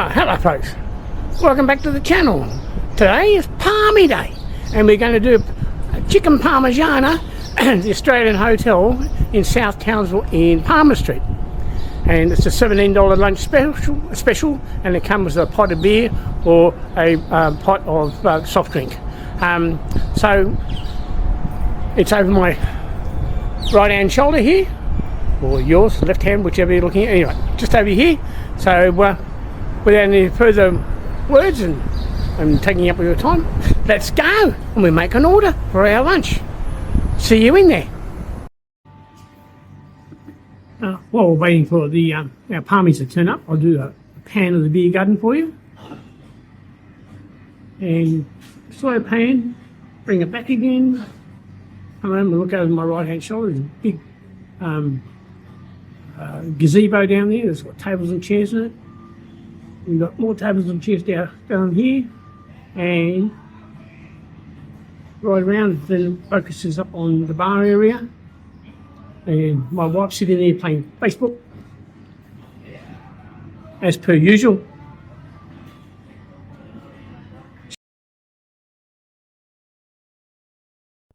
Hello folks, welcome back to the channel. Today is Parmi Day and we're going to do a chicken parmigiana at the Australian Hotel in South Townsville in Parma Street, and it's a $17 lunch special, and it comes with a pot of beer or a pot of soft drink. So it's over my right hand shoulder here, or yours, left hand, whichever you're looking at. Anyway, just over here. So without any further words and taking up all your time, let's go and we make an order for our lunch. See you in there. While we're waiting for the our parmies to turn up, I'll do a pan of the beer garden for you. And slow pan, bring it back again. Come over and look over my right hand shoulder. There's a big gazebo down there. There's got tables and chairs in it. We've got more tables and chairs down here, and right around then focuses up on the bar area, and my wife's sitting there playing Facebook as per usual.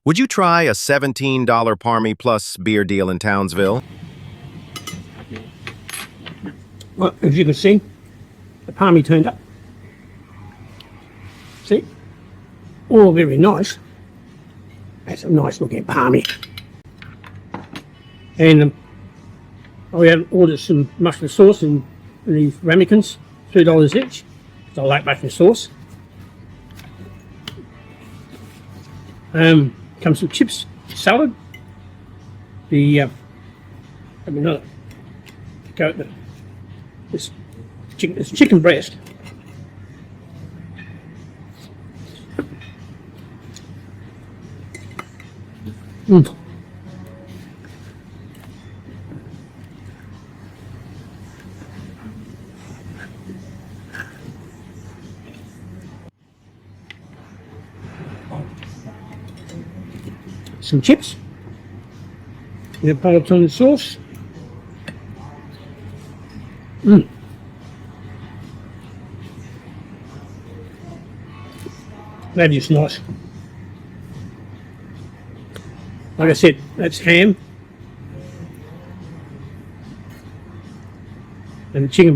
Would you try a $17 Parmi plus beer deal in Townsville? Well, as you can see, the Parmi turned up. See? All very nice. That's a nice looking Parmi. And I had ordered some mushroom sauce and these ramekins, $2 each. So I like mushroom sauce. Comes with chips, salad. Go at this chicken breast. Some chips. And put it on the sauce. That is nice. Like I said, that's ham and the chicken